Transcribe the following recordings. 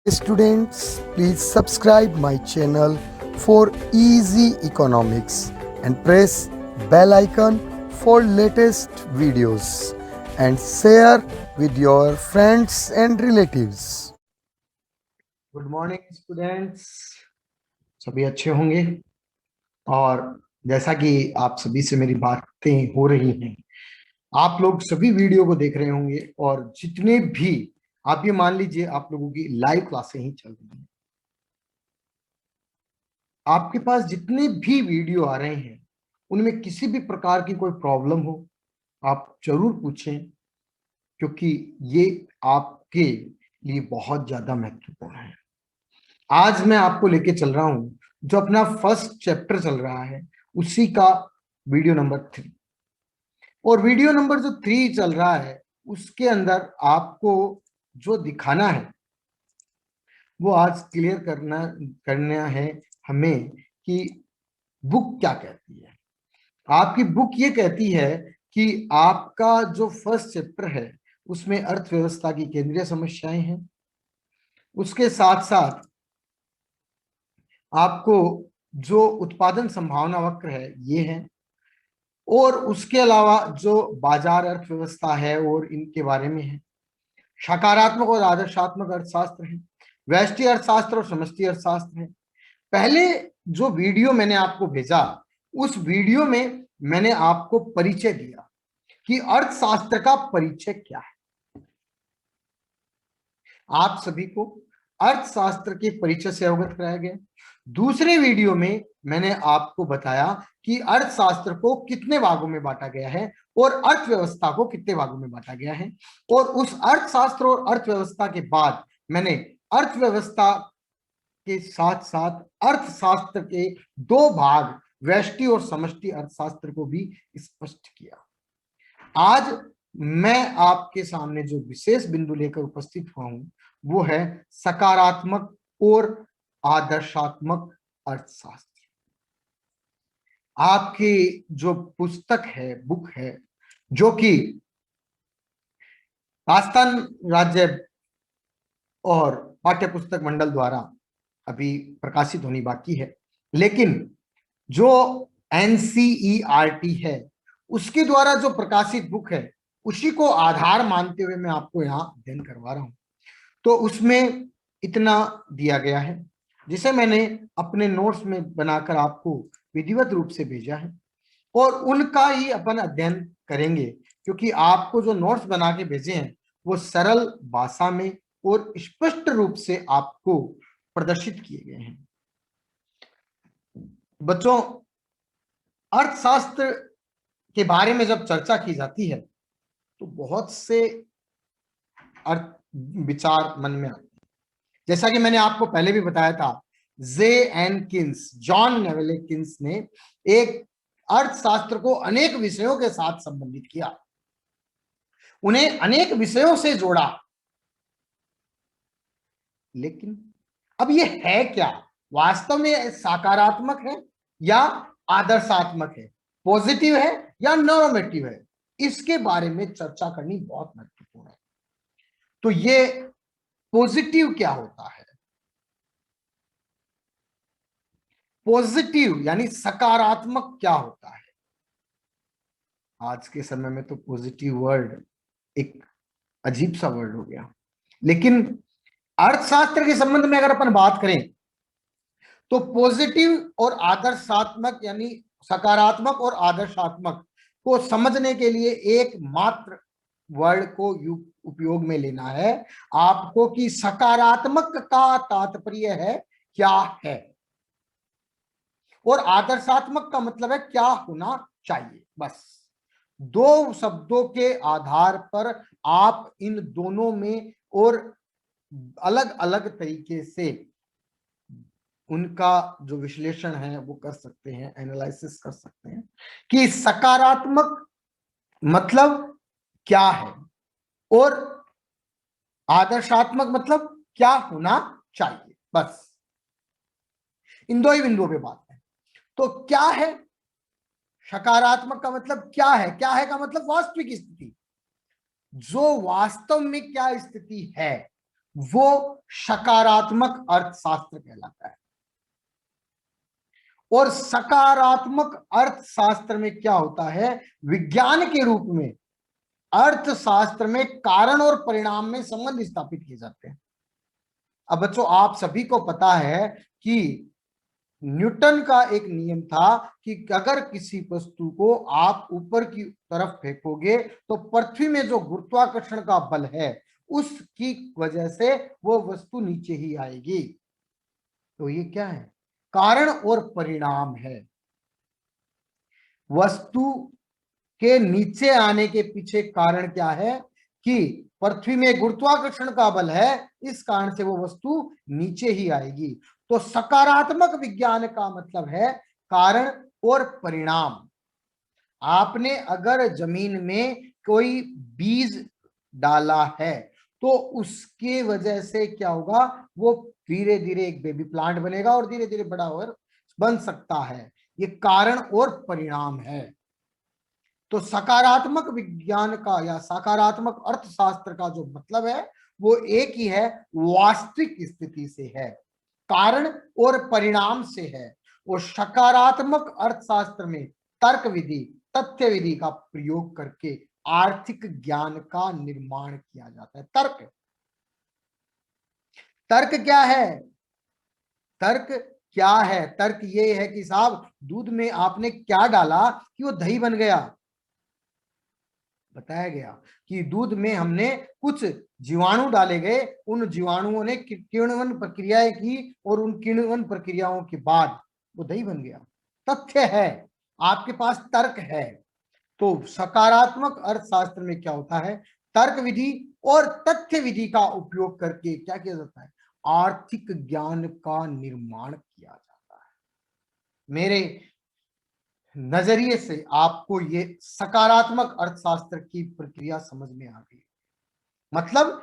Students, please subscribe my channel for easy economics and press bell icon for latest videos and share with your friends and relatives. Good morning students. सभी अच्छे होंगे। और जैसा कि आप सभी से मेरी बातें हो रही हैं, आप लोग सभी वीडियो को देख रहे होंगे और जितने भी आप ये मान लीजिए आप लोगों की लाइव क्लासें ही चल रही हैं। आपके पास जितने भी वीडियो आ रहे हैं उनमें किसी भी प्रकार की कोई प्रॉब्लम हो आप जरूर पूछें, क्योंकि ये आपके लिए बहुत ज्यादा महत्वपूर्ण है। आज मैं आपको लेके चल रहा हूं जो अपना फर्स्ट चैप्टर चल रहा है उसी का वीडियो नंबर 3। और वीडियो नंबर जो 3 चल रहा है उसके अंदर आपको जो दिखाना है वो आज क्लियर करना है हमें कि बुक क्या कहती है। आपकी बुक ये कहती है कि आपका जो फर्स्ट चैप्टर है उसमें अर्थव्यवस्था की केंद्रीय समस्याएं हैं, उसके साथ साथ आपको जो उत्पादन संभावना वक्र है ये है, और उसके अलावा जो बाजार अर्थव्यवस्था है और इनके बारे में है। सकारात्मक और आदर्शात्मक अर्थशास्त्र है, व्यष्टि अर्थशास्त्र और समष्टि अर्थशास्त्र है। पहले जो वीडियो मैंने आपको भेजा उस वीडियो में मैंने आपको परिचय दिया कि अर्थशास्त्र का परिचय क्या है। आप सभी को अर्थशास्त्र के परिचय से अवगत कराया गया। दूसरे वीडियो में मैंने आपको बताया कि अर्थशास्त्र को कितने भागों में बांटा गया है और अर्थव्यवस्था को कितने भागों में बांटा गया है। और उस अर्थशास्त्र और अर्थव्यवस्था के बाद मैंने अर्थव्यवस्था के साथ साथ अर्थशास्त्र के 2 भाग व्यष्टि और समष्टि अर्थशास्त्र को भी स्पष्ट किया। आज मैं आपके सामने जो विशेष बिंदु लेकर उपस्थित हुआ हूं वो है सकारात्मक और आदर्शात्मक अर्थशास्त्र। आपकी जो पुस्तक है, बुक है, जो कि राजस्थान राज्य और पाठ्य पुस्तक मंडल द्वारा अभी प्रकाशित होनी बाकी है, लेकिन जो एनसीईआरटी है उसके द्वारा जो प्रकाशित बुक है उसी को आधार मानते हुए मैं आपको यहाँ अध्ययन करवा रहा हूं। तो उसमें इतना दिया गया है जिसे मैंने अपने नोट्स में बनाकर आपको विधिवत रूप से भेजा है और उनका ही अपन अध्ययन करेंगे, क्योंकि आपको जो नोट्स बना के भेजे हैं वो सरल भाषा में और स्पष्ट रूप से आपको प्रदर्शित किए गए हैं। बच्चों, अर्थशास्त्र के बारे में जब चर्चा की जाती है तो बहुत से अर्थ विचार मन में आते हैं। जैसा कि मैंने आपको पहले भी बताया था, जॉन नेवेले किन्स ने एक अर्थशास्त्र को अनेक विषयों के साथ संबंधित किया, उन्हें अनेक विषयों से जोड़ा। लेकिन अब ये है क्या, वास्तव में सकारात्मक है या आदर्शात्मक है, पॉजिटिव है या नॉर्मेटिव है, इसके बारे में चर्चा करनी बहुत महत्वपूर्ण है। तो ये पॉजिटिव क्या होता है? पॉजिटिव यानी सकारात्मक क्या होता है? आज के समय में तो पॉजिटिव वर्ड एक अजीब सा वर्ड हो गया, लेकिन अर्थशास्त्र के संबंध में अगर अपन बात करें तो पॉजिटिव और आदर्शात्मक यानी सकारात्मक और आदर्शात्मक को समझने के लिए एकमात्र वर्ड को उपयोग में लेना है आपको कि सकारात्मक का तात्पर्य है क्या है और आदर्शात्मक का मतलब है क्या होना चाहिए। बस 2 शब्दों के आधार पर आप इन दोनों में और अलग अलग तरीके से उनका जो विश्लेषण है वो कर सकते हैं, एनालिसिस कर सकते हैं कि सकारात्मक मतलब क्या है और आदर्शात्मक मतलब क्या होना चाहिए। बस इन 2 ही बिंदुओं पे बात है। तो क्या है सकारात्मक का मतलब? क्या है, क्या है का मतलब वास्तविक स्थिति, जो वास्तव में क्या स्थिति है वो सकारात्मक अर्थशास्त्र कहलाता है। और सकारात्मक अर्थशास्त्र में क्या होता है, विज्ञान के रूप में अर्थशास्त्र में कारण और परिणाम में संबंध स्थापित किए जाते हैं। अब बच्चों, आप सभी को पता है कि न्यूटन का एक नियम था कि अगर किसी वस्तु को आप ऊपर की तरफ फेंकोगे तो पृथ्वी में जो गुरुत्वाकर्षण का बल है उसकी वजह से वो वस्तु नीचे ही आएगी। तो ये क्या है, कारण और परिणाम है। वस्तु के नीचे आने के पीछे कारण क्या है कि पृथ्वी में गुरुत्वाकर्षण का बल है, इस कारण से वो वस्तु नीचे ही आएगी। तो सकारात्मक विज्ञान का मतलब है कारण और परिणाम। आपने अगर जमीन में कोई बीज डाला है तो उसके वजह से क्या होगा, वो धीरे धीरे एक बेबी प्लांट बनेगा और धीरे धीरे बड़ा और बन सकता है। ये कारण और परिणाम है। तो सकारात्मक विज्ञान का या सकारात्मक अर्थशास्त्र का जो मतलब है वो एक ही है, वास्तविक स्थिति से है, कारण और परिणाम से है। और सकारात्मक अर्थशास्त्र में तर्क विधि, तथ्य विधि का प्रयोग करके आर्थिक ज्ञान का निर्माण किया जाता है। तर्क, तर्क क्या है, तर्क क्या है, तर्क ये है कि साहब दूध में आपने क्या डाला कि वो दही बन गया। बताया गया कि दूध में हमने कुछ जीवाणु डाले गए, उन जीवाणुओं ने किण्वन प्रक्रियाएं की और उन किण्वन प्रक्रियाओं के बाद वो दही बन गया। तथ्य है, आपके पास तर्क है। तो सकारात्मक अर्थशास्त्र में क्या होता है, तर्क विधि और तथ्य विधि का उपयोग करके क्या किया जाता है, आर्थिक ज्ञान का निर्माण किया जाता है। मेरे नजरिए से आपको ये सकारात्मक अर्थशास्त्र की प्रक्रिया समझ में आ गई। मतलब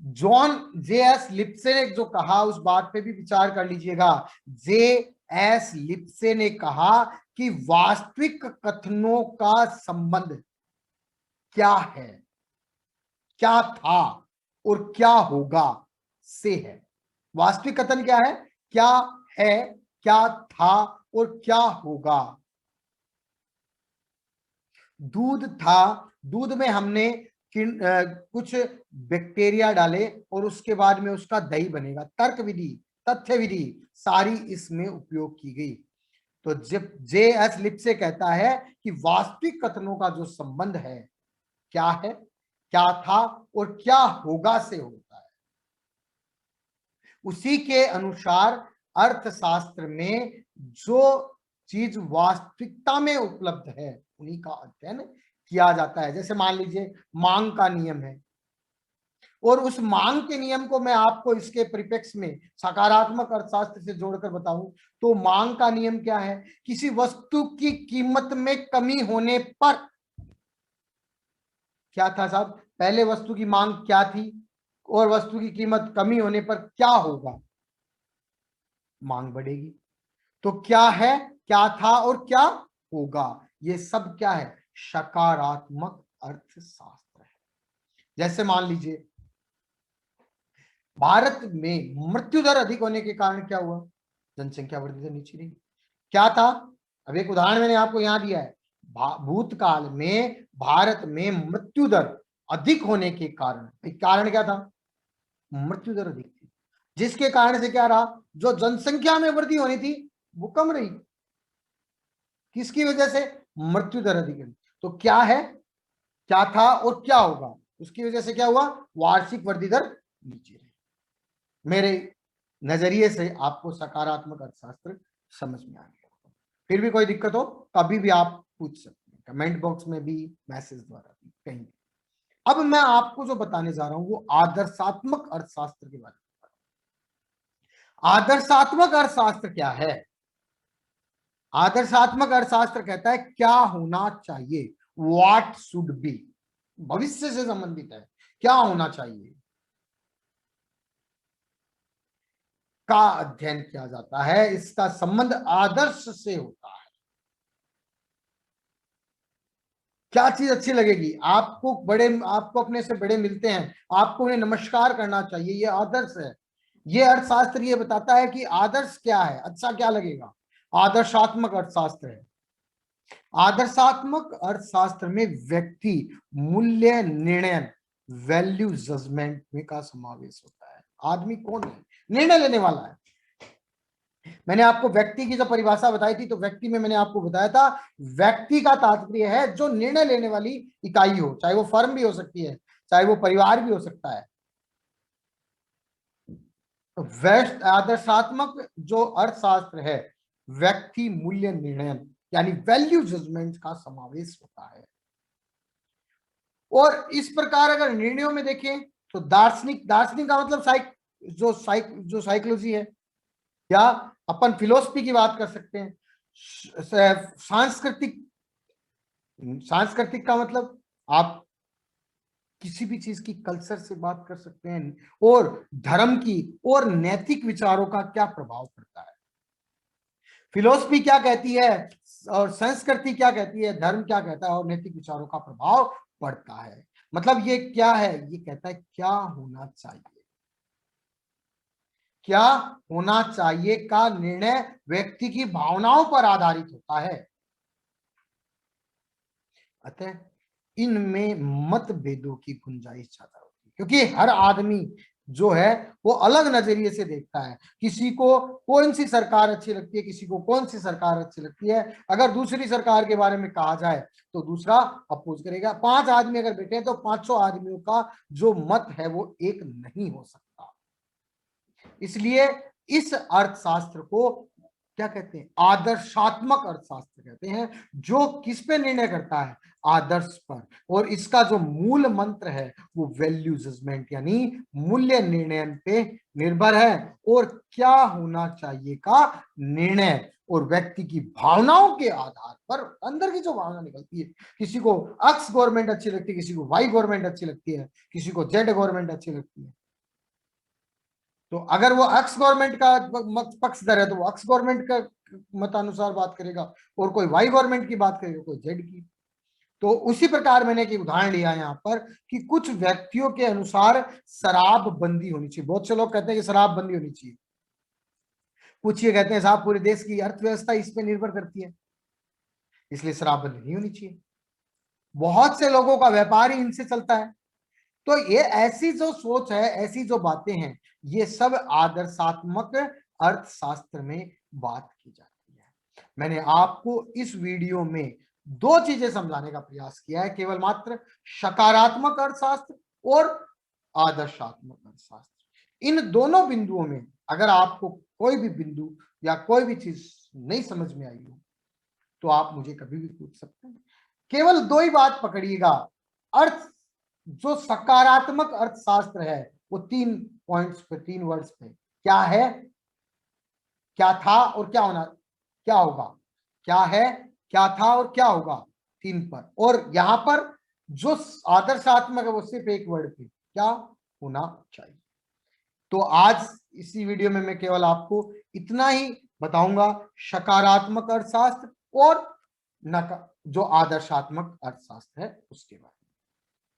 जॉन जे एस लिप्से ने जो कहा उस बात पे भी विचार कर लीजिएगा। जे एस लिप्से ने कहा कि वास्तविक कथनों का संबंध क्या है, क्या था और क्या होगा से है। वास्तविक कथन क्या है, क्या है, क्या था और क्या होगा। दूध था, दूध में हमने कुछ बैक्टीरिया डाले और उसके बाद में उसका दही बनेगा। तर्क विधि, तथ्य विधि सारी इसमें उपयोग की गई। तो जब जे एस लिप्से कहता है कि वास्तविक कथनों का जो संबंध है, क्या है, क्या था और क्या होगा से होता है, उसी के अनुसार अर्थशास्त्र में जो चीज वास्तविकता में उपलब्ध है उन्हीं का अध्ययन किया जाता है। जैसे मान लीजिए मांग का नियम है, और उस मांग के नियम को मैं आपको इसके परिप्रेक्ष्य में सकारात्मक अर्थशास्त्र से जोड़कर बताऊं तो मांग का नियम क्या है, किसी वस्तु की कीमत में कमी होने पर क्या था साहब, पहले वस्तु की मांग क्या थी और वस्तु की कीमत कमी होने पर क्या होगा, मांग बढ़ेगी। तो क्या है, क्या था और क्या होगा, ये सब क्या है, सकारात्मक अर्थशास्त्र है। जैसे मान लीजिए भारत में मृत्यु दर अधिक होने के कारण क्या हुआ, जनसंख्या वृद्धि दर नीचे रही। क्या था, अब एक उदाहरण मैंने आपको यहां दिया है। भूतकाल में भारत में मृत्यु दर अधिक होने के कारण क्या था, मृत्यु दर अधिक थी, जिसके कारण से क्या रहा, जो जनसंख्या में वृद्धि होनी थी वो कम रही। किसकी वजह से, मृत्यु दर अधिक रही। तो क्या है, क्या था और क्या होगा, उसकी वजह से क्या हुआ, वार्षिक वृद्धि दर नीचे रही। मेरे नजरिए से आपको सकारात्मक अर्थशास्त्र समझ में आ गया। फिर भी कोई दिक्कत हो कभी भी आप पूछ सकते हैं, कमेंट बॉक्स में भी, मैसेज द्वारा भी, कहीं भी। अब मैं आपको जो बताने जा रहा हूं वो आदर्शात्मक अर्थशास्त्र के बारे में। आदर्शात्मक अर्थशास्त्र क्या है, आदर्शात्मक अर्थशास्त्र कहता है क्या होना चाहिए, व्हाट शुड बी, भविष्य से संबंधित है, क्या होना चाहिए का अध्ययन किया जाता है। इसका संबंध आदर्श से होता है। क्या चीज अच्छी लगेगी? आपको अपने से बड़े मिलते हैं, आपको उन्हें नमस्कार करना चाहिए, ये आदर्श है। ये अर्थशास्त्र ये बताता है कि आदर्श क्या है, अच्छा क्या लगेगा। आदर्शात्मक अर्थशास्त्र है। आदर्शात्मक अर्थशास्त्र में व्यक्ति मूल्य निर्णय, वैल्यू जजमेंट में का समावेश होता है। आदमी कौन है? निर्णय लेने वाला है। मैंने आपको व्यक्ति की जब परिभाषा बताई थी, तो व्यक्ति में मैंने आपको बताया था, व्यक्ति का तात्पर्य है जो निर्णय लेने वाली इकाई हो, चाहे वो फर्म भी हो सकती है, चाहे वो परिवार भी हो सकता है। तो वेस्ट आदर्शात्मक जो अर्थशास्त्र है, व्यक्ति मूल्य निर्णय यानी वैल्यू जजमेंट का समावेश होता है। और इस प्रकार अगर निर्णयों में देखें तो दार्शनिक, दार्शनिक का मतलब जो साइकोलॉजी है, या अपन फिलोसफी की बात कर सकते हैं। सांस्कृतिक, सांस्कृतिक का मतलब आप किसी भी चीज की कल्चर से बात कर सकते हैं, और धर्म की और नैतिक विचारों का क्या प्रभाव पड़ता है। फिलोसफी क्या कहती है और संस्कृति क्या कहती है, धर्म क्या कहता है और नैतिक विचारों का प्रभाव पड़ता है। मतलब ये क्या है? ये कहता है क्या होना चाहिए, क्या होना चाहिए का निर्णय व्यक्ति की भावनाओं पर आधारित होता है। अतः इनमें मतभेदों की गुंजाइश ज्यादा होती है, क्योंकि हर आदमी जो है वो अलग नजरिए से देखता है। किसी को कौन सी सरकार अच्छी लगती है, किसी को कौन सी सरकार अच्छी लगती है। अगर दूसरी सरकार के बारे में कहा जाए तो दूसरा अपोज करेगा। 5 आदमी अगर बैठे हैं तो 500 आदमियों का जो मत है वो एक नहीं हो सकता। इसलिए इस अर्थशास्त्र को क्या कहते हैं? आदर्शात्मक अर्थशास्त्र कहते हैं, जो किस पे निर्णय करता है? आदर्श पर। और इसका जो मूल मंत्र है वो वैल्यू जजमेंट यानी मूल्य निर्णय पे निर्भर है। और क्या होना चाहिए का निर्णय और व्यक्ति की भावनाओं के आधार पर, अंदर की जो भावना निकलती है, किसी को एक्स गवर्नमेंट अच्छी लगती है, किसी को वाई गवर्नमेंट अच्छी लगती है, किसी को जेड गवर्नमेंट अच्छी लगती है। तो अगर वो एक्स गवर्नमेंट का पक्षधर है तो वो एक्स गवर्नमेंट का मतानुसार बात करेगा, और कोई वाई गवर्नमेंट की बात करेगा, कोई जेड की। तो उसी प्रकार मैंने एक उदाहरण लिया यहाँ पर कि कुछ व्यक्तियों के अनुसार शराब बंदी होनी चाहिए। बहुत से लोग कहते हैं कि शराब बंदी होनी चाहिए। कुछ ये कहते हैं साहब पूरे देश की अर्थव्यवस्था इस पे निर्भर करती है, इसलिए शराब बंदी नहीं होनी चाहिए। बहुत से लोगों का व्यापार ही इनसे चलता है। तो ये ऐसी जो सोच है, ऐसी जो बातें हैं, ये सब आदर्शात्मक अर्थशास्त्र में बात की जाती है। मैंने आपको इस वीडियो में 2 चीजें समझाने का प्रयास किया है, केवल मात्र सकारात्मक अर्थशास्त्र और आदर्शात्मक अर्थशास्त्र। इन दोनों बिंदुओं में अगर आपको कोई भी बिंदु या कोई भी चीज नहीं समझ में आई हो तो आप मुझे कभी भी पूछ सकते हैं। केवल 2 ही बात पकड़िएगा। अर्थ, जो सकारात्मक अर्थशास्त्र है वो 3 पॉइंट्स पे, 3 वर्ड्स पे, क्या है, क्या था और क्या होना, क्या होगा। क्या है, क्या था और क्या होगा, 3 पर। और यहां पर जो आदर्शात्मक है वो सिर्फ 1 वर्ड पे, क्या होना चाहिए। तो आज इसी वीडियो में मैं केवल आपको इतना ही बताऊंगा, सकारात्मक अर्थशास्त्र और जो आदर्शात्मक अर्थशास्त्र है उसके बारे में।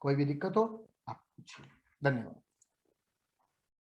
कोई भी दिक्कत हो आप पूछिए। धन्यवाद।